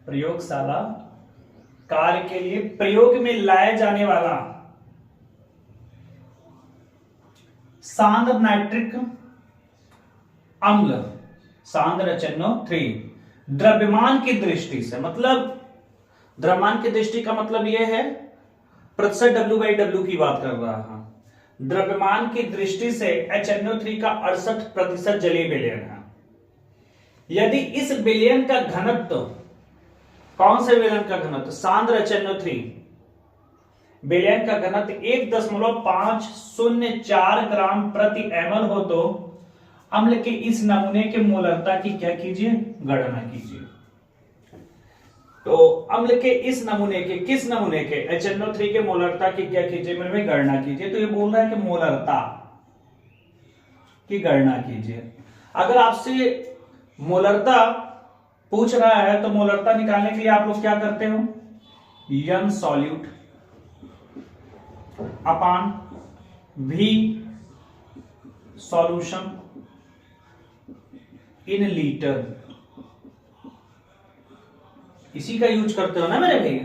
प्रयोगशाला कार्य के लिए प्रयोग में लाया जाने वाला सांद्र नाइट्रिक अम्ल सांद्र HNO3 द्रव्यमान की दृष्टि से, मतलब द्रव्यमान की दृष्टि का मतलब यह है प्रतिशत W/W की बात कर रहा है। द्रव्यमान की दृष्टि से HNO3 का 68% जलीय विलयन है। यदि इस विलयन का घनत्व, कौन से विलयन का घनत्व, सांद्र HNO3 विलयन का घनत्व 1.504 ग्राम प्रति ml हो तो अम्ल के इस नमूने के मोलरता की क्या कीजिए, गणना कीजिए। तो अम्ल के इस नमूने के, किस नमूने के, HNO3 के मोलरता की क्या कीजिए मेरे भाई, गणना कीजिए। तो ये बोल रहा है कि मोलरता की गणना कीजिए। अगर आपसे मोलरता पूछ रहा है तो मोलरता निकालने के लिए आप लोग क्या करते हो, M solute upon V solution in litre, इसी का यूज करते हो ना मेरे भाई।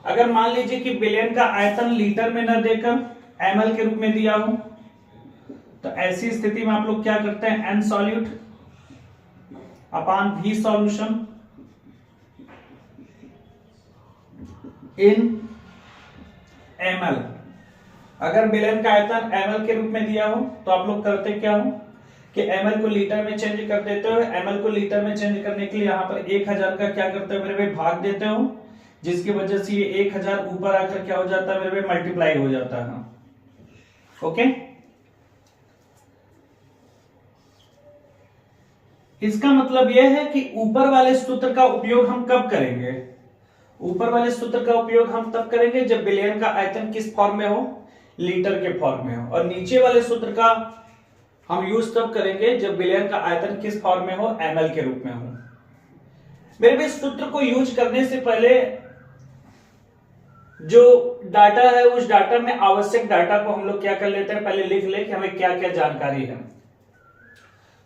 अगर मान लीजिए कि विलयन का आयतन लीटर में न देकर ml के रूप में दिया हो, तो ऐसी स्थिति में आप लोग क्या करते हैं, N solute upon V solution in ml। अगर विलयन का आयतन ml के रूप में दिया हो तो आप लोग करते क्या हो कि ml को लीटर में चेंज कर देते हो। ml को लीटर में चेंज करने के लिए यहां पर 1000 का क्या करते हो मेरे भाई, भाग देते हो, जिसकी वजह से ये 1000 ऊपर आकर क्या हो जाता है मेरे भाई, मल्टीप्लाई हो जाता है। ओके, इसका मतलब यह है कि ऊपर वाले सूत्र का उपयोग हम कब करेंगे, ऊपर वाले सूत्र का उपयोग हम तब करेंगे जब विलयन का आयतन किस फॉर्म में हो, लीटर के फॉर्म में हो, और नीचे वाले सूत्र का हम यूज तब करेंगे जब विलयन का आयतन किस फॉर्म में हो, ml के रूप में हो। मेरे भी सूत्र को यूज करने से पहले जो डाटा है उस डाटा में आवश्यक डाटा को हम लोग क्या कर लेते हैं, पहले लिख ले कि हमें क्या क्या जानकारी है।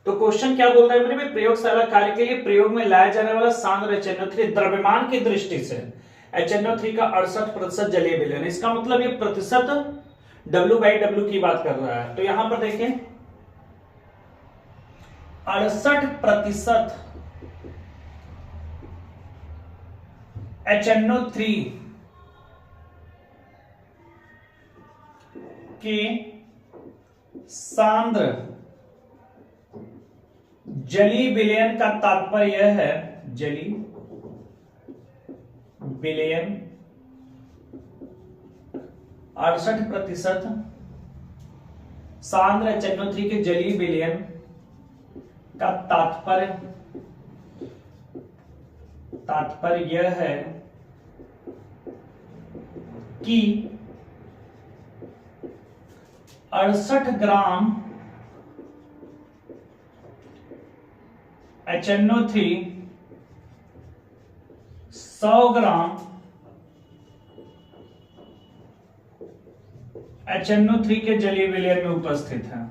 तो क्वेश्चन क्या बोल रहा है मेरे भी, प्रयोगशाला कार्य के लिए प्रयोग में लाया जाने वाला सांद्र HNO3 द्रव्यमान की दृष्टि से HNO3 का 68% जलीय विलयन, इसका मतलब ये प्रतिशत W/W की बात कर रहा है। तो यहां पर देखें 68% HNO3 के सांद्र जलीय विलयन का तात्पर्य यह है, जलीय विलयन 68% सांद्र HNO3 के जलीय विलयन का तात्पर्य यह है कि 68 ग्राम HNO3 100 ग्राम HNO3 के जलीय विलयन में उपस्थित है।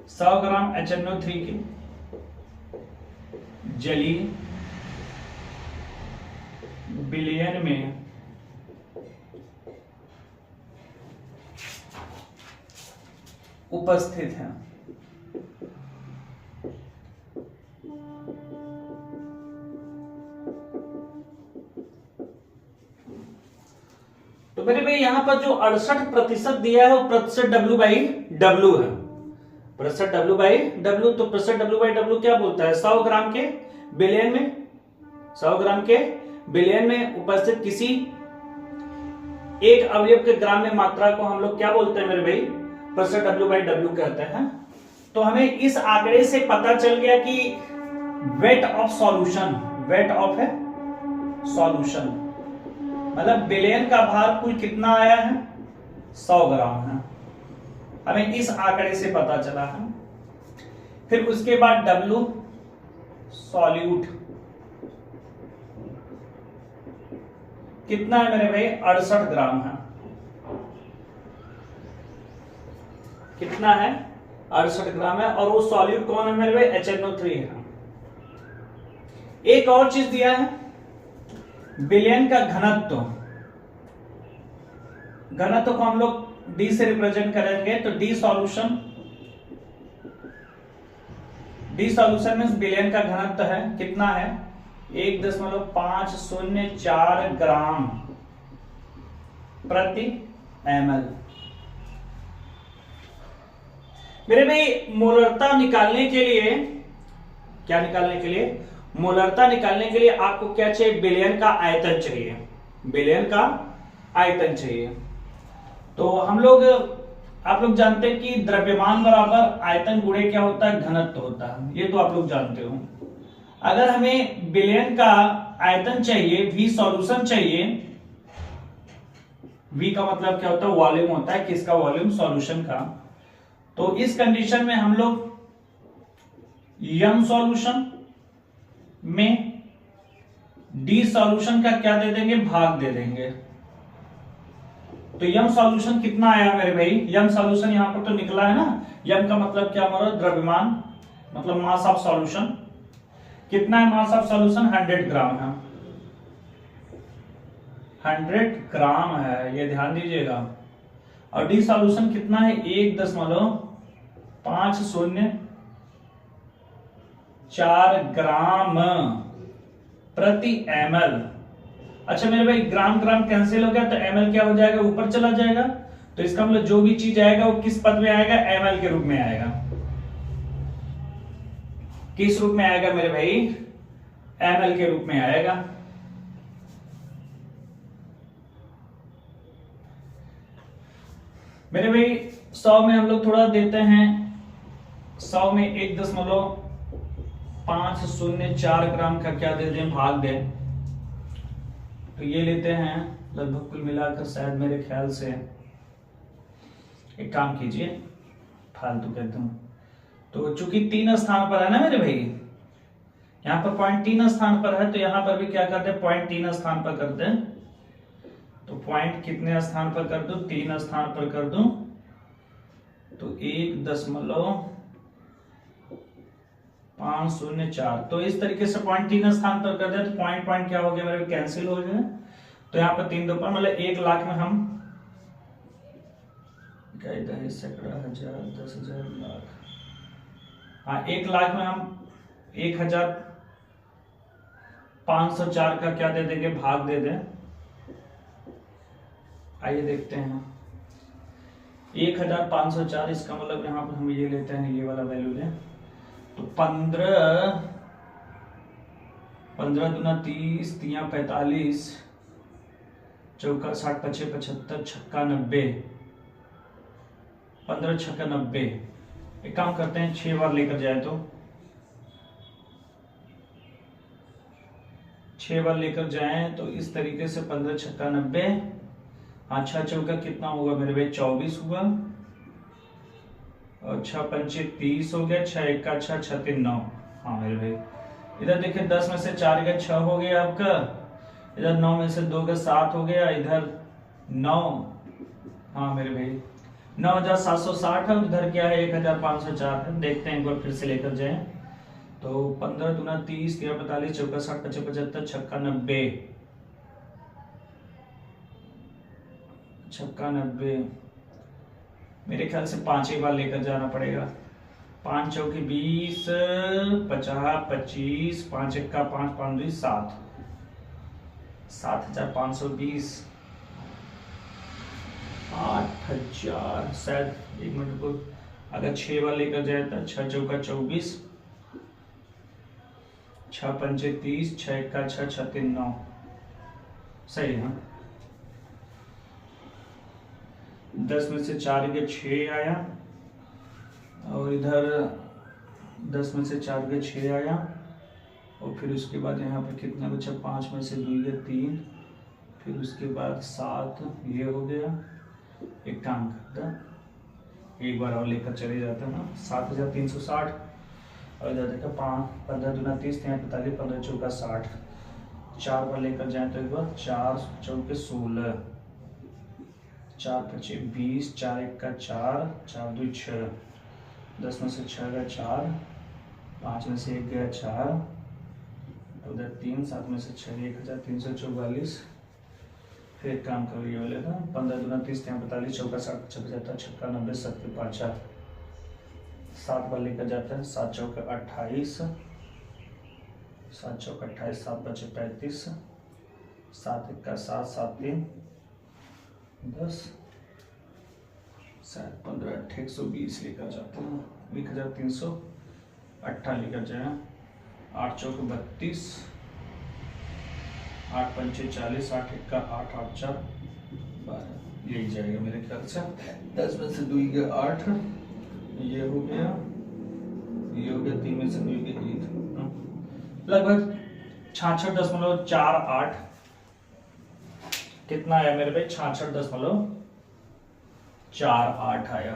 100 ग्राम HNO3 के जलीय विलयन में उपस्थित है। तो मेरे भाई यहां पर जो 68% दिया है वो प्रतिशत W/W है, प्रतिशत W/W। तो प्रतिशत W/W क्या बोलता है, 100 ग्राम के विलयन में, 100 ग्राम के विलयन में उपस्थित किसी एक अवयव के ग्राम में मात्रा को हम लोग क्या बोलते हैं मेरे भाई, प्रतिशत W/W कहते हैं। तो हमें इस आंकड़े से पता चल गया कि weight of solution, weight of है सॉल्यूशन, मतलब विलयन का भार कुल कितना आया है, 100 ग्राम है, हमें इस आंकड़े से पता चला है। फिर उसके बाद W सॉल्यूट कितना है मेरे भाई, 68 ग्राम है, कितना है, 68 ग्राम है। और वो सॉल्यूट कौन है मेरे भाई, HNO3 है। एक और चीज दिया है बिलियन का घनत्व, घनत्व को हम लोग डी से रिप्रेजेंट करेंगे, तो डी सॉल्यूशन मीन्स बिलियन का घनत्व है, कितना है 1.504 ग्राम प्रति ml। मेरे भाई मोलरता निकालने के लिए, क्या निकालने के लिए, मोलरता निकालने के लिए आपको क्या चाहिए, बिलियन का आयतन चाहिए, बिलियन का आयतन चाहिए। तो हम लोग, आप लोग जानते हैं कि द्रव्यमान बराबर आयतन गुणे क्या होता है, घनत्व होता है, ये तो आप लोग जानते हो। अगर हमें बिलियन का आयतन चाहिए, V सॉल्यूशन चाहिए, V का मतलब क्या होता है, वॉल्यूम होता है, किसका वॉल्यूम, सॉल्यूशन का। तो इस कंडीशन में हम लोग M सॉल्यूशन में D सॉल्यूशन का क्या दे देंगे, भाग दे देंगे। तो M सॉल्यूशन कितना आया मेरे भाई, M सॉल्यूशन यहां पर तो निकला है ना, M का मतलब क्या हमारा, द्रव्यमान, मतलब मास ऑफ सॉल्यूशन। कितना है मास ऑफ सॉल्यूशन, 100 ग्राम है, 100 ग्राम है, ये ध्यान दीजिएगा। और डी सॉल्यूशन कितना है, 1.504 ग्राम प्रति ml। अच्छा मेरे भाई ग्राम ग्राम कैंसिल हो गया, तो ml क्या हो जाएगा, ऊपर चला जाएगा। तो इसका मतलब जो भी चीज आएगा वो किस पद में आएगा, ml के रूप में आएगा। किस रूप में आएगा मेरे भाई, ml के रूप में आएगा। मेरे भाई 100 में हम लोग थोड़ा देते हैं, 100 में 1.504 ग्राम का क्या दे दें, भाग दें। तो ये लेते हैं लगभग कुल मिलाकर, शायद मेरे ख्याल से, एक काम कीजिए, फालतू कहता हूं, तो चूंकि 3 स्थान पर है ना मेरे भाई, यहां पर पॉइंट 3 स्थान पर है, तो यहां पर भी क्या करते हैं, पॉइंट 3 स्थान पर करते हैं। तो पॉइंट कितने स्थान पर कर दूं, 3 स्थान पर कर दूं, तो 1.504। तो इस तरीके से पॉइंट 3 स्थान पर कर दे, तो पॉइंट पॉइंट क्या हो गया मेरे, कैंसिल हो गए। तो यहाँ पर 3 2 मतलब 1 लाख में हम, सैकड़ा, हजार, 10,000, लाख, हाँ 1 लाख में हम 1,504 का क्या दे देंगे, भाग दे दें। आइए देखते हैं, 1,504, इसका मतलब यहां पर हम ये लेते हैं, ये वाला वैल्यू लें, तो 15 दूना 30, 3 45, चौका 60, 25 75, छक्का 90, 15 छक्का 90। एक काम करते हैं, 6 बार लेकर जाए तो 6 बार लेकर जाएं, तो इस तरीके से 15 छक्का 90, हाँ 6 चौका कितना होगा मेरे भाई, 24 हुआ, और 6 पंचे 30 हो गया, 6 1 का 6, 6 3 9। हाँ मेरे भाई इधर देखिए 10 में से 4 गया 6 हो गया आपका, इधर 9 में से 2 गया 7 हो गया, इधर 9, हाँ मेरे भाई 9,760 है, उधर क्या है 1,504 है। देखते हैं एक बार फिर से लेकर जाएं, तो 15 दूना 30, 13 45, चौका 60, 25 75, छक्का 90, छक्का 90। मेरे ख्याल से 5 ही बार लेकर जाना पड़ेगा, 5 चौके 20, 50, 25, 5 1 का 5, 5 2 7, 7,520, 8,000, शायद 1 मिनट को, अगर 6 बार लेकर जाए तो 6 चौका 24, 6 पंचे 30, 6 1 का 6, 6 3 9, सही है। 10 में से 4 के 6 आया, और इधर 10 में से 4 के 6 आया, और फिर उसके बाद यहाँ पर कितना बचा, 5 में से 2 के 3, फिर उसके बाद 7, ये हो गया। एक काम करता, एक बार और लेकर चले जाता ना, 7,360, और इधर देखा 5, 15 दूना 30, 3 45, 15 चौका 60, 4 बार लेकर जाए तो एक बार 4 चौके 16, 4 पचे 20, 4 1 का 4, 4 2 6, 10 में से 6 गया 4, 5 में से 1 गया 4, उधर 3, 7 में से 6, 1344। फिर एक काम करो ये वाले का, 15 दूना 30, 45, चौका 60, 75, 56, 90, 70, 5, 7 वाले का जाता है, 7 चौका 28, 7 चौका 28, 7 बचे 35, 7 1 का 7, 7 3 10, 7 15 120 लेकर जाते हैं, 1308 लेकर जाए, 8 चौक 32, 8 पंचे 40, 8 1 का 8, 8 4 12, यही जाएगा मेरे ख्याल से। 10 में से 2 गया 8, ये हो गया, ये हो गया, 3 में से 2 गया 1, लगभग 66.48। कितना आया मेरे भाई? 66.48 आया।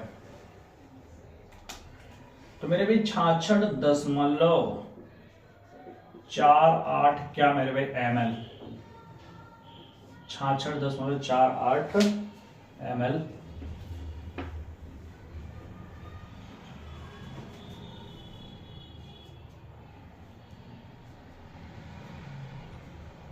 तो मेरे भाई 66.48 क्या मेरे भाई? ml। 66.48 ml।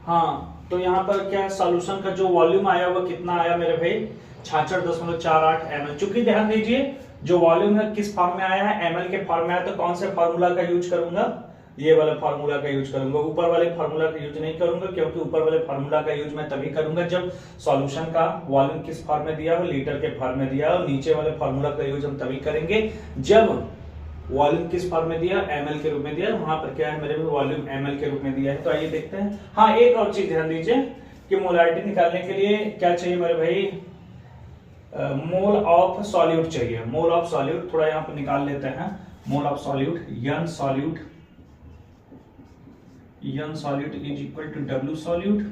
हाँ, तो यहाँ पर क्या सॉल्यूशन का जो वॉल्यूम आया वो कितना आया मेरे भाई? 66.48 ml। चूंकि ध्यान दीजिए जो वॉल्यूम है किस फॉर्म में आया है? ml के फॉर्म में आया, तो कौन से फार्मूला का यूज करूंगा? ये वाला फार्मूला का यूज करूंगा, ऊपर वाले फार्मूला का यूज नहीं करूंगा, क्योंकि ऊपर वाले फार्मूला का यूज मैं तभी करूंगा जब सॉल्यूशन का वॉल्यूम किस फॉर्म में दिया हो, लीटर के फॉर्म में दिया हो। नीचे वाले फार्मूला का यूज हम तभी करेंगे जब वॉल्यूम किस फॉर्म में दिया? ml के रूप में दिया। वहां पर क्या है मेरे वॉल्यूम ml के रूप में दिया है। तो आइए देखते हैं। हाँ, एक और चीज ध्यान दीजिए कि मोलारिटी निकालने के लिए क्या चाहिए मेरे भाई? मोल ऑफ सॉल्यूट चाहिए। मोल ऑफ सॉल्यूट थोड़ा यहाँ पर निकाल लेते हैं। Mole of solute, n solute is equal to W solute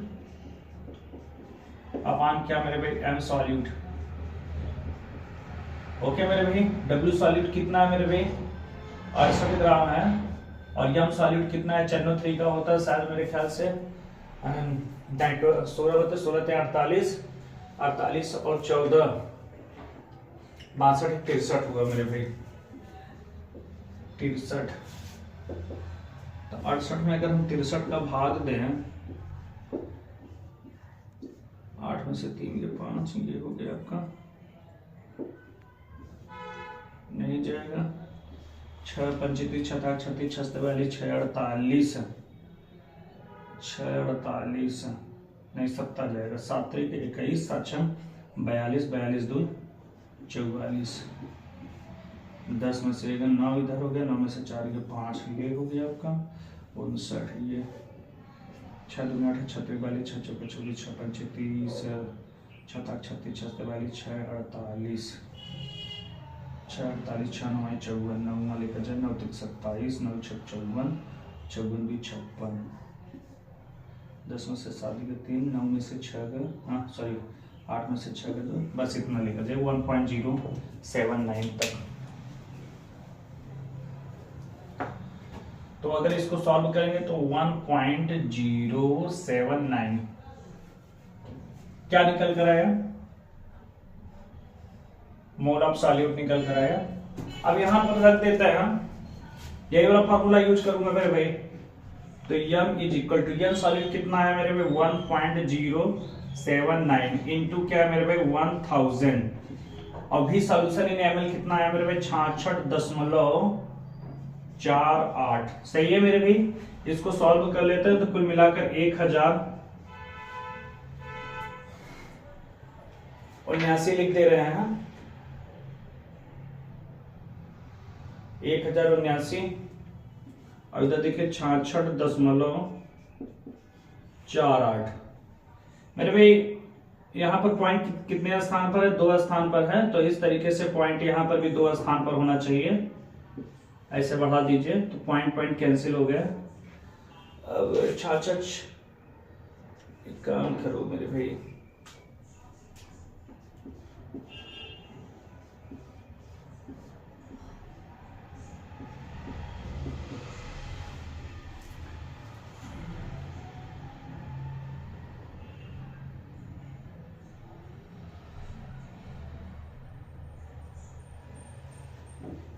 upon क्या मेरे भाई? M solute. ओके मेरे भाई, W सॉल्यूट कितना है मेरे भाई? 68 ग्राम है, और यम सॉल्यूट कितना है? 93 का होता है शायद मेरे ख्याल से। 16 होते, 16 48, 48 और 14 62, 63 हुआ मेरे भाई। 63, तो 68 में अगर हम 63 का भाग दें, 8 में से 3 के 5, ये हो गया आपका, नहीं जाएगा। 6 25 छठा 36 46 6 48, 6 48 नहीं 7 जाएगा। 7 3 21, 7 6 42, 42 2 44, 10 में से 9 इधर हो गया, 9 में से 4 के 5, ये हो गया आपका 59। ये 6 2 8 36 42, 6 4 24, 6 5 30, 6 36 36 42, 6 48, 6 48, 6 9 54, 9 लेकर जाए, 9 3 27, 9 6 54, 54 भी 56, 10 में से 7 के 3, 9 में से 6 का, हाँ सॉरी 8 में से 6 का 2, बस इतना लेकर जाए 1.079 तक। तो अगर इसको सॉल्व करेंगे तो 1.079 क्या निकल कर आया? मोल ऑफ सॉल्यूट निकल कर आया। अब यहां पर रख देते हैं हम, यही वाला फॉर्मूला यूज करूंगा मेरे भाई। तो m is equal to, m solute कितना है मेरे भाई? 1.079 इंटू क्या है मेरे भाई? 1000। और भी सॉल्यूशन इन ml कितना है मेरे भाई? 66.48। सही है मेरे भाई। इसको सॉल्व कर लेते हैं तो कुल मिलाकर 1079 लिख दे रहे हैं। 1079, और इधर देखिए 66.48 मेरे भाई। यहाँ पर पॉइंट कितने स्थान पर है? 2 स्थान पर है, तो इस तरीके से पॉइंट यहाँ पर भी 2 स्थान पर होना चाहिए। ऐसे बढ़ा दीजिए तो पॉइंट कैंसिल हो गया। अब 66, एक काम करो मेरे भाई,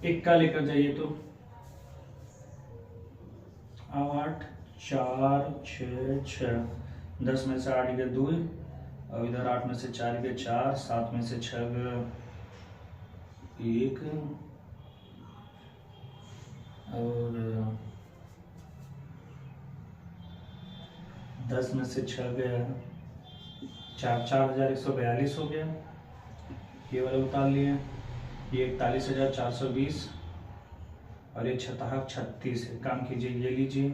इक्का लेकर जाइए तो 8 4 6 6, 10 में से 8 गया 2, और इधर 8 में से 4 गया 4, 7 में से 6 गया 1, और 10 में से 6 गया 4, 4142 हो गया। ये वाला उतार लिए, ये 41,420, और ये 36 है। काम कीजिए, ये लीजिए,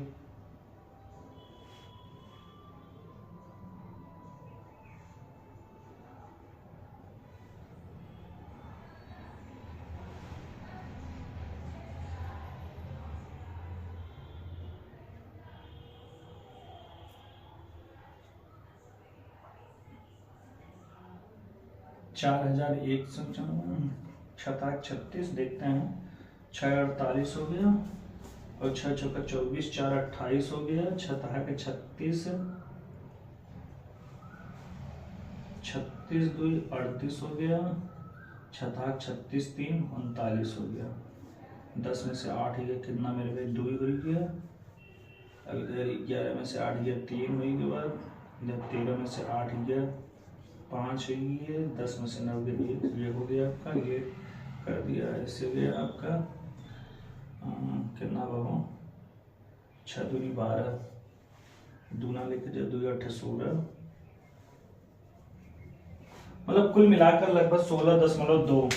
चार 4136 देखते हैं। 6 हो गया, और 6 चौका 24, 4 28 हो गया, 6 36, 36 2 38 हो गया, 6 36 3 39 हो गया। 10 में से 8 गया कितना मेरे भाई 2 हो गया। अब इधर 11 में से 8 गया 3 हुई के बाद, इधर 13 में से 8 गया 5 हुई है, 10 में से 9 गया 1, ये हो गया आपका, ये कर दिया, ऐसे गया आपका कितना बाबू 6 दूनी 12, दूना लेके जाओ 2 8 16, मतलब कुल मिलाकर लगभग 16.2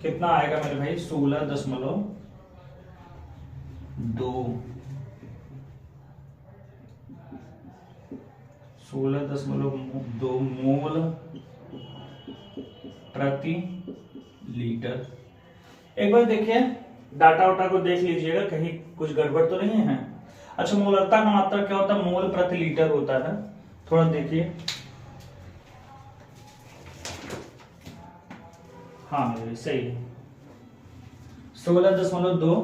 कितना आएगा मेरे भाई 16.2 16.2 मोल प्रति लीटर। एक बार देखिए डाटा वाटा को देख लीजिएगा, कहीं कुछ गड़बड़ तो नहीं है। अच्छा, मोलरता का मात्रा क्या होता है? मोल प्रति लीटर होता है। थोड़ा देखिए, हाँ मेरे सही है, 16.2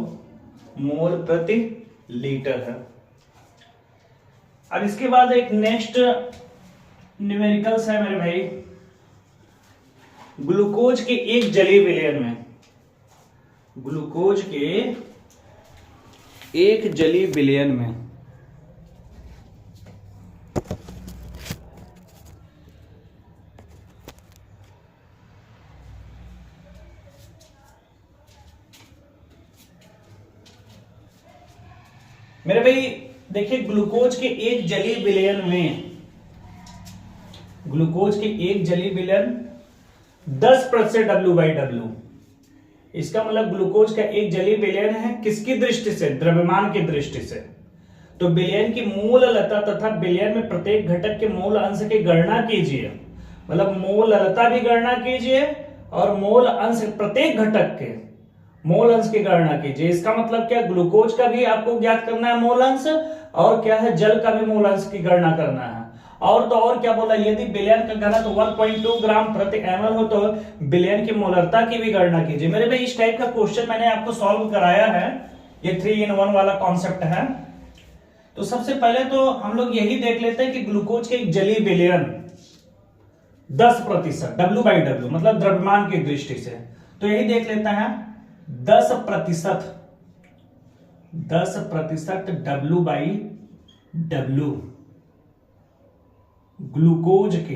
मोल प्रति लीटर है। अब इसके बाद एक नेक्स्ट न्यूमेरिकल्स है मेरे भाई, ग्लूकोज के एक जलीय विलयन में, ग्लूकोज के एक जलीय विलयन में मेरे भाई देखिए, ग्लूकोज के एक जलीय विलयन में, ग्लूकोज के एक जलीय विलयन 10% W/W। इसका मतलब ग्लूकोज का एक जलीय विलयन है किसकी दृष्टि से? द्रव्यमान की दृष्टि से। तो विलयन की मूल लता तथा विलयन में प्रत्येक घटक के मूल अंश की गणना कीजिए, मतलब मूल लता भी गणना कीजिए और मूल अंश प्रत्येक घटक के मोल अंश की गणना कीजिए। इसका मतलब क्या? ग्लूकोज का भी आपको ज्ञात करना है मोल अंश, और क्या है जल का भी मोल अंश की गणना करना है। और तो और क्या बोला, यदि विलयन का घनत्व 1.2 ग्राम प्रति ml हो तो विलयन की मोलरता की भी गणना कीजिए। मेरे भाई इस टाइप का क्वेश्चन मैंने आपको सॉल्व कराया है, ये 3 in 1 वाला कॉन्सेप्ट है। तो सबसे पहले तो हम लोग यही देख लेते हैं कि ग्लूकोज के एक जलीय विलयन 10% W/W, मतलब द्रव्यमान की दृष्टि से। तो यही देख लेते हैं 10% W/W ग्लूकोज के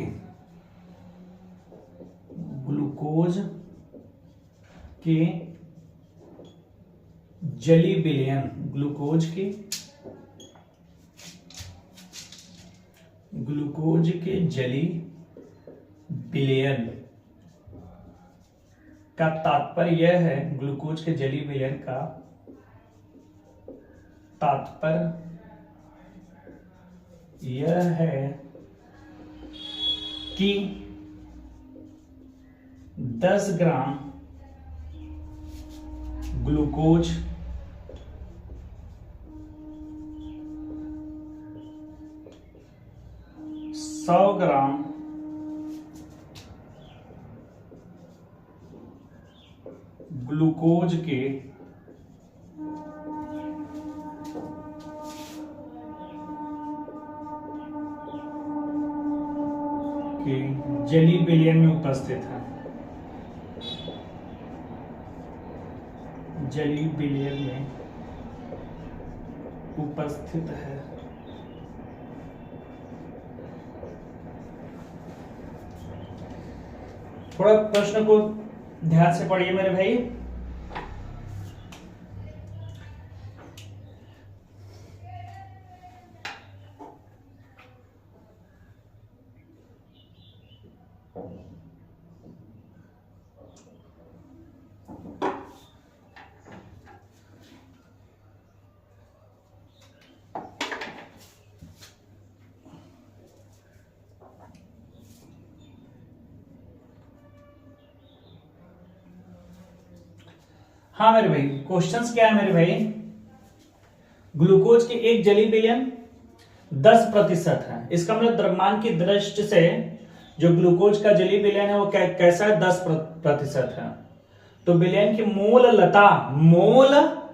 जलीय विलयन, ग्लूकोज के जलीय विलयन का तात्पर्य यह है, ग्लूकोज के जलीय विलयन का तात्पर्य यह है कि 10 ग्राम ग्लूकोज 100 ग्राम ग्लूकोज के जलीय विलयन में उपस्थित है, जलीय विलयन में उपस्थित है। थोड़ा प्रश्न को ध्यान से पढ़िए मेरे भाई। हाँ मेरे भाई, क्वेश्चंस क्या है मेरे भाई? ग्लूकोज के एक जली विलयन 10% है। इसका मतलब द्रव्यमान की दृष्टि से जो ग्लूकोज का जली विलयन है वो कैसा है? 10% है। तो विलयन की मोल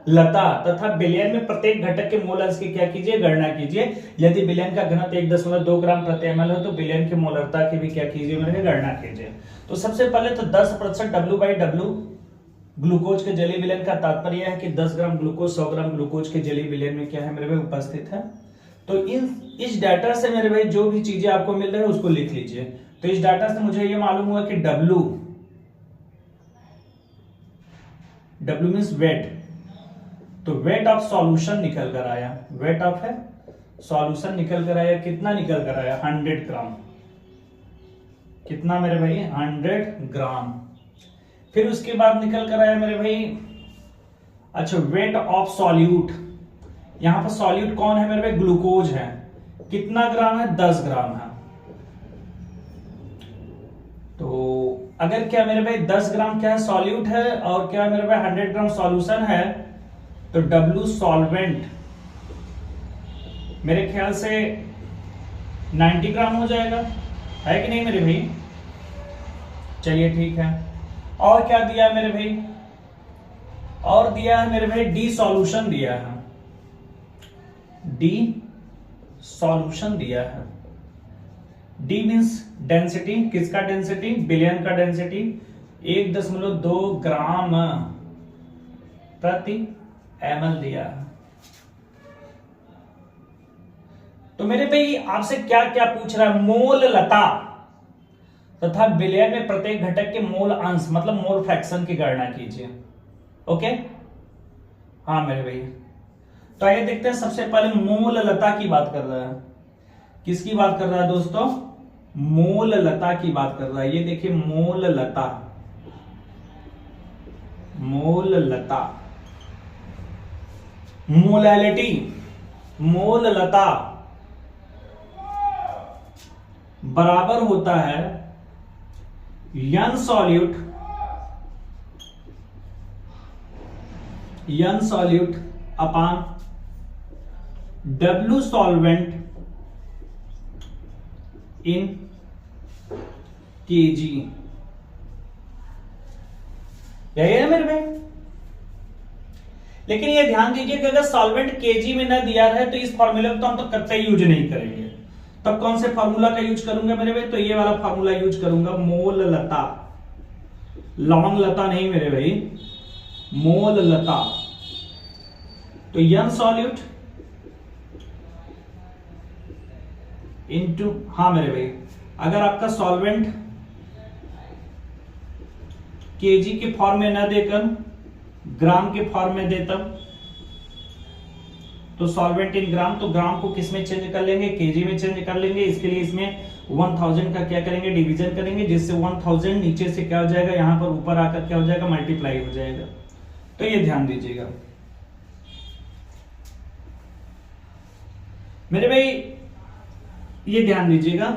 लता तथा विलयन में प्रत्येक घटक के मोल अंश की क्या कीजिए? गणना कीजिए। यदि विलयन का घनत्व 1.2 ग्राम प्रति ml हो तो विलयन की मोलरता की भी क्या कीजिए मेरे? गणना कीजिए। तो सबसे पहले तो 10% W/W ग्लूकोज के जलीय विलयन का तात्पर्य है कि 10 ग्राम ग्लूकोज 100 ग्राम ग्लूकोज के जलीय विलयन में क्या है मेरे भाई? उपस्थित है। तो इस डाटा से मेरे भाई जो भी चीजें आपको मिल रही है उसको लिख लीजिए। तो इस डाटा से मुझे ये मालूम हुआ कि W मीन्स वेट, तो वेट ऑफ सॉल्यूशन निकल कर आया। वेट ऑफ है सॉल्यूशन निकल कर आया। कितना निकल कर आया? 100 ग्राम। कितना मेरे भाई? 100 ग्राम। फिर उसके बाद निकल कर आया मेरे भाई, अच्छा, वेट ऑफ सॉल्यूट। यहां पर सॉल्यूट कौन है मेरे भाई? ग्लूकोज है। कितना ग्राम है? 10 ग्राम है। तो अगर क्या मेरे भाई 10 ग्राम क्या है? सॉल्यूट है, और क्या मेरे भाई 100 ग्राम सॉल्यूशन है, तो W सॉल्वेंट मेरे ख्याल से 90 ग्राम हो जाएगा, है कि नहीं मेरे भाई? चलिए ठीक है। और क्या दिया है मेरे भाई? और दिया है मेरे भाई डी सॉल्यूशन दिया है। डी सॉल्यूशन दिया है। D means density. किसका डेंसिटी? विलयन का डेंसिटी 1.2 ग्राम प्रति ml दिया है। तो मेरे भाई आपसे क्या क्या पूछ रहा है? मोल लता तथा विलयन में प्रत्येक घटक के मोल अंश मतलब मोल फ्रैक्शन की गणना कीजिए। ओके, हाँ मेरे भाई। तो आइए देखते हैं। सबसे पहले मोल लता की बात कर रहा है। किसकी बात कर रहा है दोस्तों? मोल लता की बात कर रहा है। ये देखिए मोल लता, मोल लता, मोलैलिटी, मोल लता बराबर होता है n solute upon W solvent in kg। यही है मेरे भाई। लेकिन ये ध्यान दीजिए कि अगर सॉल्वेंट kg में न दिया रहे तो इस फॉर्मूले को तो हम तो कतई यूज नहीं करेंगे। तब कौन से फार्मूला का यूज करूंगा मेरे भाई? तो ये वाला फार्मूला यूज करूंगा, मोल लता, लवंग लता नहीं मेरे भाई, मोल लता। तो यन सॉल्यूट इनटू, हाँ मेरे भाई, अगर आपका सॉल्वेंट केजी के फॉर्म में न देकर ग्राम के फॉर्म में दे तब तो सॉल्वेंट इन ग्राम, तो ग्राम को किस में चेंज कर लेंगे? केजी में चेंज कर लेंगे। इसके लिए इसमें 1000 का क्या करेंगे? डिवीजन करेंगे, जिससे 1000 नीचे से क्या हो जाएगा? यहां पर ऊपर आकर क्या हो जाएगा? मल्टीप्लाई हो जाएगा। तो ये ध्यान दीजिएगा मेरे भाई, ये ध्यान दीजिएगा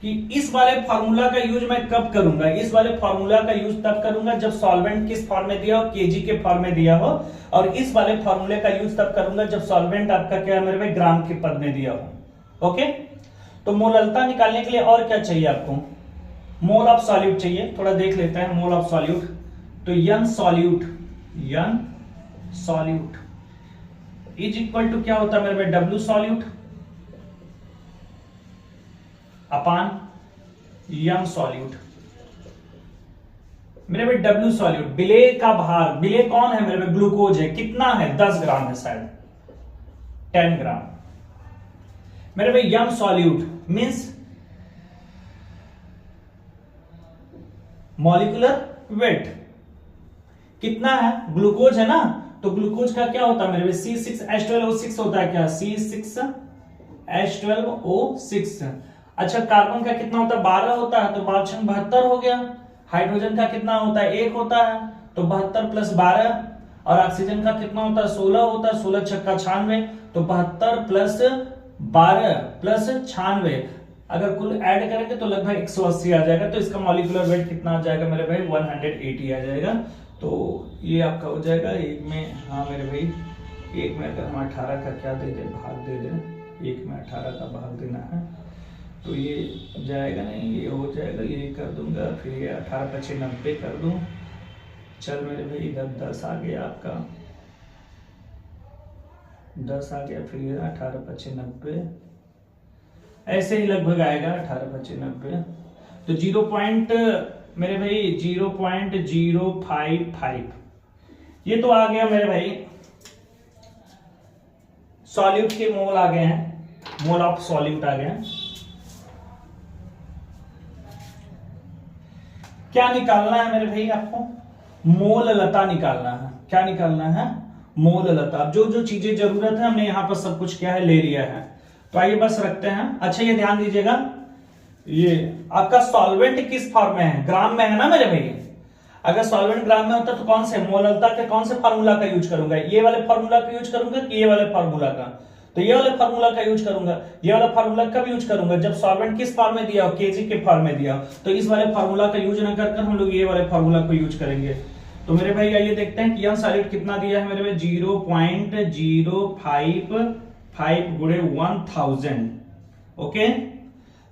कि इस वाले फार्मूला का यूज मैं कब करूंगा? इस वाले फार्मूला का यूज तब करूंगा जब सॉल्वेंट किस फॉर्म में दिया हो? केजी के फॉर्म में दिया हो। और इस वाले फार्मूले का यूज तब करूंगा जब सॉल्वेंट आपका क्या है मेरे भाई? ग्राम के पद में दिया हो। ओके, तो मोललता निकालने के लिए और क्या चाहिए आपको? मोल ऑफ सॉल्यूट चाहिए। थोड़ा देख लेते हैं मोल ऑफ सॉल्यूट। तो यन सॉल्यूट इज इक्वल टू क्या होता है मेरे भाई? W सॉल्यूट अपान यम सॉल्यूट। मेरे भाई W सॉल्यूट, विलेय का भार, विलेय कौन है मेरे भाई? ग्लूकोज है। कितना है? 10 ग्राम है शायद। 10 ग्राम। मेरे भाई यम सॉल्यूट मींस मॉलिक्यूलर वेट कितना है, ग्लूकोज है ना, तो ग्लूकोज का क्या होता है मेरे भाई C6H12O6 होता है क्या, C6H12O6। अच्छा कार्बन का कितना होता है, 12 होता है, तो 12 72 हो गया। हाइड्रोजन का कितना होता है, 1 होता है, तो 72 + 12। और ऑक्सीजन का कितना होता है, 16 होता है, 16 छक्का 96, तो 72 + 12 + 96। अगर कुल ऐड करेंगे तो लगभग 180 आ जाएगा। तो इसका मॉलिक्यूलर वेट कितना आ जाएगा मेरे भाई, 180 आ जाएगा। तो ये आपका हो जाएगा एक में, हाँ मेरे भाई एक में अगर हम 18 का क्या दे दें, भाग दे दें, एक में 18 का भाग देना है, तो ये जाएगा नहीं, ये हो जाएगा, ये कर दूंगा, फिर ये 18 × 6 90 कर दूं। चल मेरे भाई इधर 10 आ गया आपका, 10 आ गया, फिर ये 18 × 6 90, ऐसे ही लगभग आएगा 18 × 6 90। तो 0. मेरे भाई 0.055 ये तो आ गया मेरे भाई सॉल्यूट के मोल आ गए हैं, मोल ऑफ सॉल्यूट आ गए हैं। क्या निकालना है मेरे भाई आपको, मोल लता निकालना है। क्या निकालना है, मोल लता। अब जो जो चीजें जरूरत है हमने यहां पर सब कुछ क्या है ले लिया है, तो आइए बस रखते हैं। अच्छा ये ध्यान दीजिएगा, ये आपका सॉल्वेंट किस फॉर्म में है, ग्राम में है ना मेरे भाई। अगर सॉल्वेंट ग्राम में होता तो कौन से मोललता के कौन से फार्मूला का यूज करूंगा, ये वाले फार्मूला का यूज करूंगा कि ये वाले फार्मूला का, तो ये वाले फार्मूला का यूज करूंगा। ये वाला फार्मूला कब यूज करूंगा, जब सॉल्वेंट किस फॉर्म में दिया हो, केजी के फॉर्म में दिया हो, तो इस वाले फार्मूला का यूज ना कर हम लोग ये वाले फार्मूला को यूज करेंगे। तो मेरे भाई आइए देखते हैं कि यह सॉलिड कितना दिया है मेरे भाई, 0.055 × 1000। ओके,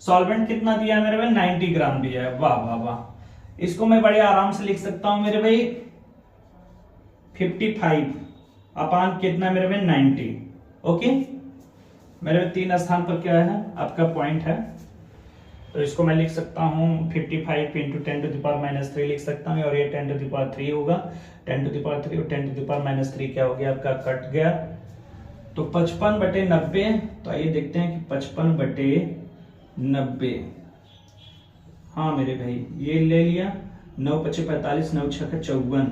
सॉल्वेंट कितना दिया है मेरे भाई, 90 ग्राम दिया है। वाह वाह वाह, इसको मैं बड़े आराम से लिख सकता हूं मेरे भाई 55 अपान कितना मेरे भाई 90। ओके, मेरे भाई 3 स्थान पर क्या है आपका पॉइंट है, तो इसको मैं लिख सकता हूं 55 × 10⁻³ लिख सकता हूं, और ये 10⁻³ होगा, 10⁻³ और 10⁻³ क्या हो गया आपका, कट गया। तो 55/90। तो आइए देखते हैं कि 55/90, हाँ मेरे भाई ये ले लिया, 9 × 5 = 45, 9 × 6 = 54,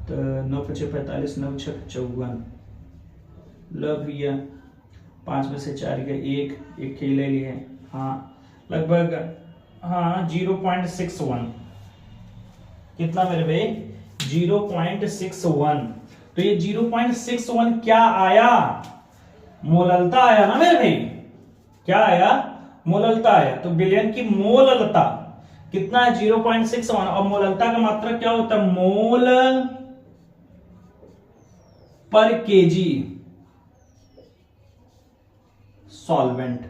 तो 9 × 5 = 45, 9 × 6 = 54, लो भैया 5 में से 4 गया, एक के ले लिए, हाँ लगभग, हाँ 0.61 कितना मेरे भाई, 0.61। तो ये 0.61 क्या आया, मोललता आया ना मेरे भाई, क्या आया, मोललता आया। तो बिलियन की मोललता कितना है, 0.61, और मोललता का मात्रक क्या होता है, मोल पर केजी सॉल्वेंट,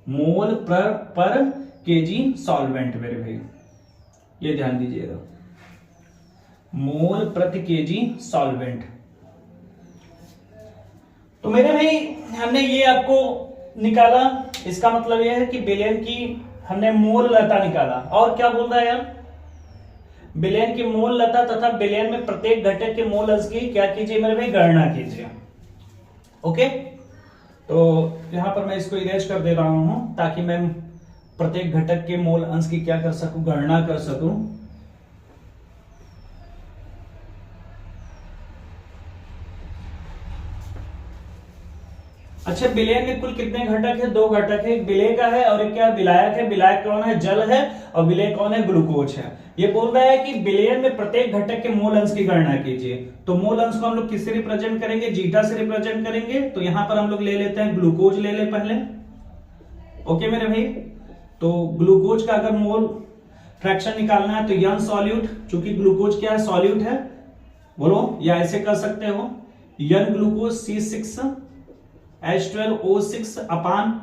मोल पर केजी सॉल्वेंट मेरे भाई, ये ध्यान दीजिएगा, मोल प्रति केजी सॉल्वेंट। तो मेरे भाई हमने ये आपको निकाला, इसका मतलब यह है कि बिलियन की हमने मोल लता निकाला। और क्या बोल रहा है यार, बिलियन की मोल लता तथा बिलियन में प्रत्येक घटक के मोल अंश की क्या कीजिए मेरे भाई, गणना कीजिए। ओके, तो यहां पर मैं इसको इरेज कर दे रहा हूं ताकि मैं प्रत्येक घटक के मोल अंश की क्या कर सकूं, गणना कर सकूं। अच्छा, बिलियन में कुल कितने घटक है, 2 घटक है, एक विलेय का है और एक क्या विलायक है। विलायक कौन है, जल है, और विलेय कौन है, ग्लूकोज है। ये बोल रहा है कि बिलियन में प्रत्येक घटक के मोल अंश की गणना कीजिए। तो मोल अंश को हम लोग किससे रिप्रेजेंट करेंगे, जीटा से रिप्रेजेंट करेंगे। तो यहां पर हम लोग ले लेते हैं ग्लूकोज, ले ले पहले। ओके मेरे भाई, तो ग्लूकोज का अगर मोल फ्रैक्शन निकालना है तो यन सॉल्यूट, चूंकि ग्लूकोज क्या है, सॉल्यूट है, बोलो, या ऐसे कर सकते हो यन ग्लूकोज C6H12O6 अपान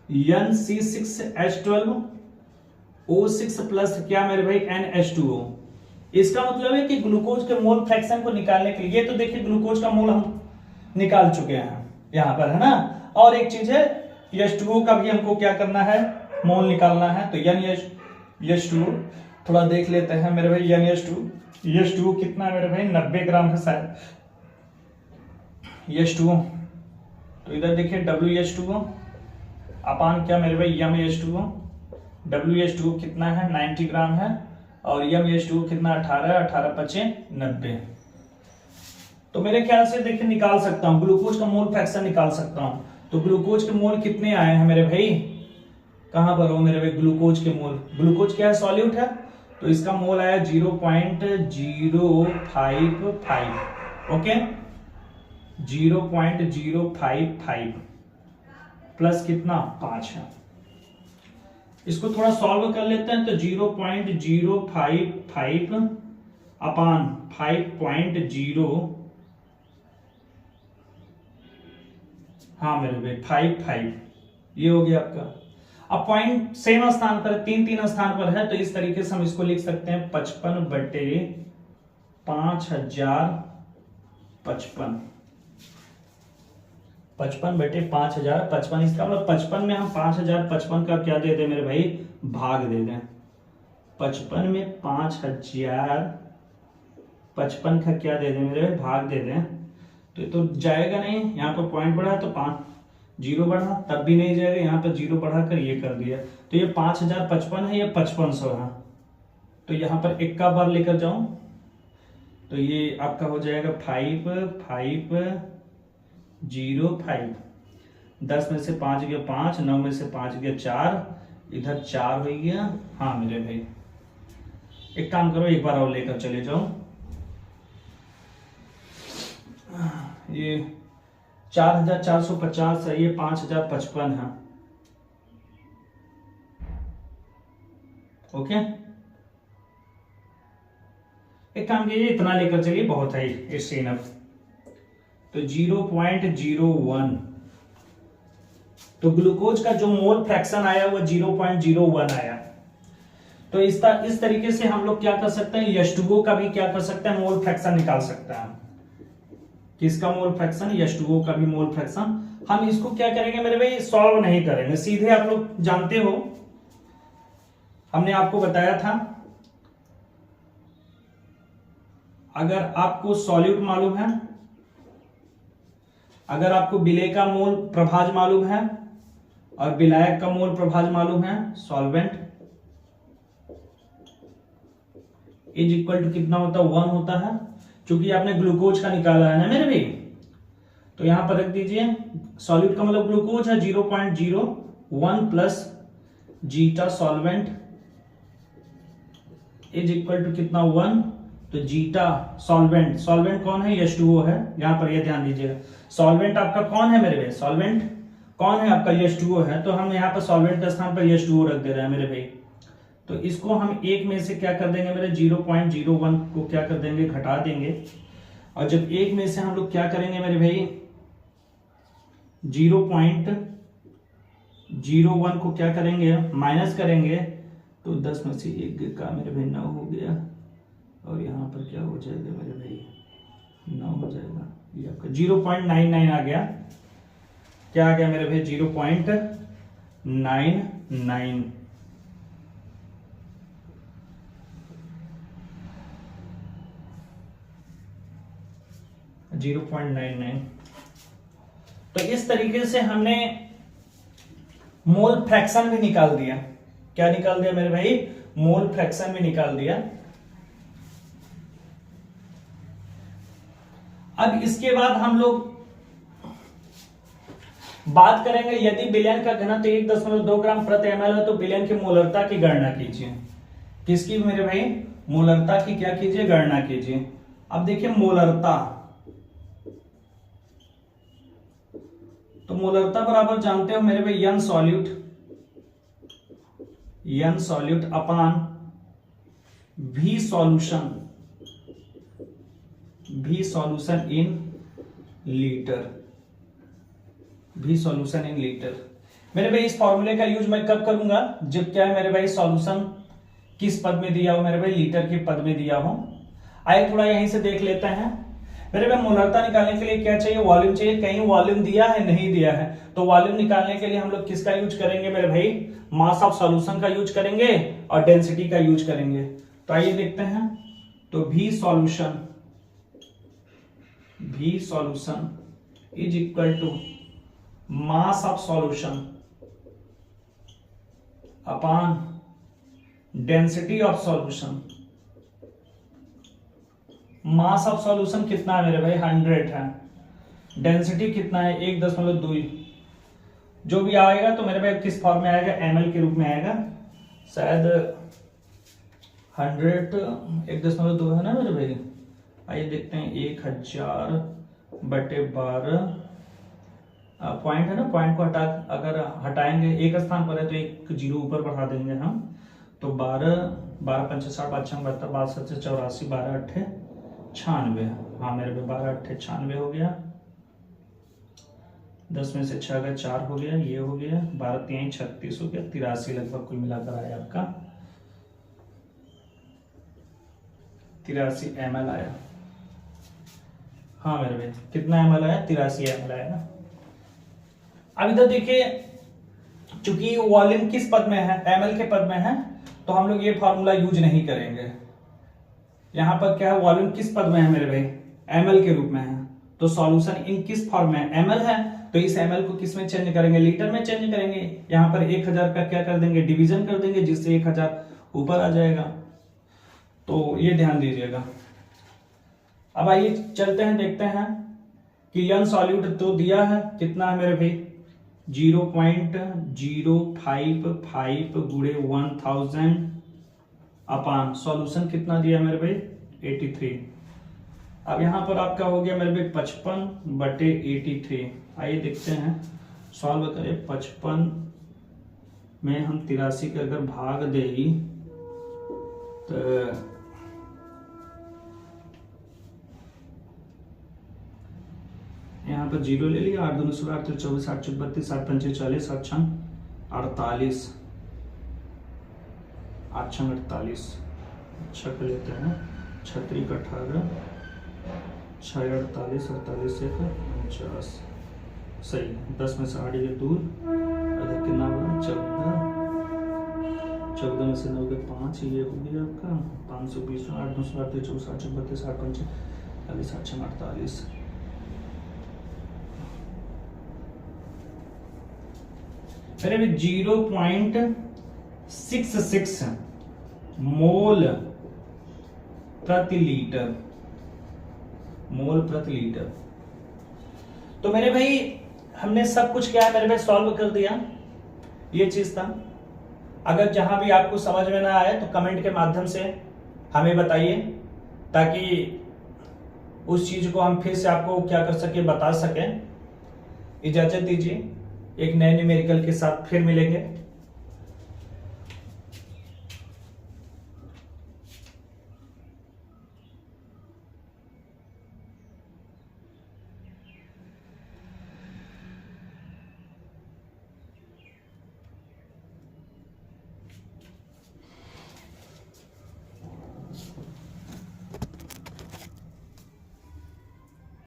यन C6H12O6 प्लस क्या मेरे भाई NH2O। इसका मतलब है कि ग्लूकोज के मोल फ्रैक्शन को निकालने के लिए, तो देखिए ग्लूकोज का मोल हम निकाल चुके हैं यहां पर, है ना। और एक चीज है H2O का भी हमको क्या करना है, मोल निकालना है। तो NH2O थोड़ा देख लेते हैं मेरे भाई, NH2O कितना है मेरे भाई, 90 ग्राम है शायद। H2O, तो इधर देखिए WH2O अपान क्या मेरे भाई MH2O। WH2O कितना है 90 ग्राम है और MH2O कितना 18, 18 पचे 90। तो मेरे ख्याल से देखिए निकाल सकता हूं ग्लूकोज का मोल फ्रैक्शन निकाल सकता हूं। तो ग्लूकोज के मोल कितने आए हैं मेरे भाई, कहां पर हो मेरे भाई ग्लूकोज के मोल। ग्लूकोज क्या है सॉल्यूट है, तो इसका मोल आया 0.055। ओके 0.055 प्लस कितना 5 है। इसको थोड़ा सॉल्व कर लेते हैं। तो 0.055 अपान 5.0, हाँ मेरे भाई 55, ये हो गया आपका। अब पॉइंट सेम स्थान पर 3 स्थान पर है, तो इस तरीके से हम इसको लिख सकते हैं 55/5055, 55/5055। इसका मतलब 55 में हम 5055 का क्या दे दें मेरे भाई, भाग दे दें। 55 में 5055 का क्या दे दें मेरे भाई, भाग दे दें। तो ये तो जाएगा नहीं, यहाँ पर पॉइंट बढ़ा तो 5 0 बढ़ा, तब भी नहीं जाएगा, यहाँ पर 0 बढ़ाकर ये कर दिया। तो ये 5055 है, ये 5500 है। तो यहाँ पर एक का बार लेकर जाऊं तो ये आपका हो जाएगा 5505। 10 में से 5 गया 5, 9 में से 5 गया 4, इधर 4 हो गया। हाँ मेरे भाई एक काम करो, एक बार और लेकर चले जाओ। ये 4450 है, ये 5055 है। ओके एक काम कीजिए, इतना लेकर चलिए, बहुत है इस इनफ। तो 0.01, तो ग्लूकोज का जो मोल फ्रैक्शन आया वो 0.01 आया। तो इस तरीके से हम लोग क्या कर सकते हैं, H2O का भी क्या कर सकते हैं, मोल फ्रैक्शन निकाल सकते हैं। किसका मोल फ्रैक्शन, H2O का भी मोल फ्रैक्शन। हम इसको क्या करेंगे मेरे भाई, सॉल्व नहीं करेंगे, सीधे आप लोग जानते हो हमने आपको बताया था, अगर आपको सॉल्यूट मालूम है, अगर आपको विलेय का मोल प्रभाज मालूम है और विलायक का मोल प्रभाज मालूम है, सॉल्वेंट इज इक्वल टू कितना होता है, 1 होता है। चूंकि आपने ग्लूकोज का निकाला है ना मेरे भाई, तो यहां पर रख दीजिए सॉल्यूट का मतलब ग्लूकोज है 0.01 plus zeta solvent is equal to कितना 1। तो जीटा सॉल्वेंट, सॉल्वेंट कौन है, H2O है। यहां पर ये ध्यान दीजिएगा, सॉल्वेंट आपका कौन है मेरे भाई, सॉल्वेंट कौन है आपका, H2O है। तो हम यहाँ पर सॉल्वेंट के स्थान पर H2O रख दे रहे हैं मेरे भाई। तो इसको हम एक में से क्या कर देंगे मेरे 0.01 को क्या कर देंगे, घटा देंगे। और जब एक में से हम लोग क्या करेंगे मेरे भाई, 0.01 को क्या करेंगे, माइनस करेंगे। तो 10 में से 1 का मेरे भाई 9 हो गया, और यहाँ पर क्या हो जाएगा मेरे भाई, 9 हो जाएगा। ये आपका 0.99 आ गया। क्या आ गया मेरे भाई, 0.99, 0.99। तो इस तरीके से हमने मोल फ्रैक्शन भी निकाल दिया। क्या निकाल दिया मेरे भाई, मोल फ्रैक्शन भी निकाल दिया। अब इसके बाद हम लोग बात करेंगे, यदि विलयन का घनत्व 1.2 ग्राम प्रति ml है तो विलयन की मोलरता की गणना कीजिए। किसकी मेरे भाई, मोलरता की क्या कीजिए, गणना कीजिए। अब देखिए मोलरता, तो मोलरता बराबर जानते हो मेरे भाई n solute upon V solution in litre. मेरे भाई इस फॉर्मूले का यूज मैं कब करूंगा, जब क्या है मेरे भाई सॉल्यूशन किस पद में दिया हो मेरे भाई, लीटर के पद में दिया हो। आइए थोड़ा यहीं से देख लेते हैं। मेरे भाई मोलरता निकालने के लिए क्या चाहिए, वॉल्यूम चाहिए। कहीं वॉल्यूम दिया है, नहीं दिया है, तो वॉल्यूम निकालने के लिए हम लोग किसका यूज करेंगे मेरे भाई, मास ऑफ सॉल्यूशन का यूज करेंगे और डेंसिटी का यूज करेंगे। तो आइए देखते हैं। तो V solution is equal to mass of solution upon density of solution. Mass of solution कितना है मेरे भाई, 100 है। डेंसिटी कितना है, 1.2। जो भी आएगा तो मेरे भाई किस फॉर्म में आएगा, ml के रूप में आएगा। शायद 100 1.2 है ना मेरे भाई। आइए देखते हैं, 1000/12 पॉइंट है ना, पॉइंट को अगर हटाएंगे, एक स्थान पर है तो एक जीरो ऊपर बढ़ा देंगे हम, तो 12 5 60 5 6 72 12 7 84 12 8 96। हाँ मेरे पे 12 8 96 हो गया। 10 में से 6 का 4 हो गया, ये हो गया 12 3 36 हो गया, 83 लगभग कुल मिलाकर आया आपका 83 ml आया। हाँ मेरे भाई कितना ml आया, 83 ml आया ना। अब इधर देखिए, चूंकि वॉल्यूम किस पद में है, ml के पद में है, तो हम लोग ये फॉर्मूला यूज नहीं करेंगे। यहां पर क्या है, वॉल्यूम किस पद में है मेरे भाई, ml के रूप में है, तो सॉल्यूशन इन किस फॉर्म में है, ml है, तो इस ml को किस में चेंज करेंगे, लीटर में चेंज करेंगे। यहां पर 1000 का क्या कर देंगे, डिवीजन कर देंगे, जिससे 1000 ऊपर आ जाएगा। तो ये ध्यान दीजिएगा। अब आइए चलते हैं, देखते हैं कि यन सॉल्यूट तो दिया है, कितना है मेरे भाई, 0.055 गुणे 1000 अपान सॉल्यूशन कितना दिया मेरे भाई, 83। अब यहां पर आपका हो गया मेरे भाई 55/83। आइए देखते हैं, सॉल्व करें। 55 में हम 83 के अगर भाग दें तो यहाँ पर 0 ले लिया, 8 2 16 8 24 8 32 7 5 40 8 6 48 8 6 48 छक लेते हैं, 36 का 18 6 48 48 से 50 सही। 10 में से 8 ये दूर, इधर कितना हुआ, 14 में से 9 के 5, ये हो गया आपका 520 8 9 8 24 8 32 8 5 40 8 6 48। फिर 0.66 मोल प्रति लीटर, मोल प्रति लीटर। तो मेरे भाई हमने सब कुछ क्या है मेरे भाई सॉल्व कर दिया, ये चीज था। अगर जहां भी आपको समझ में ना आए तो कमेंट के माध्यम से हमें बताइए, ताकि उस चीज को हम फिर से आपको क्या कर सके, बता सकें। इजाजत दीजिए, एक नए न्यूमेरिकल के साथ फिर मिलेंगे।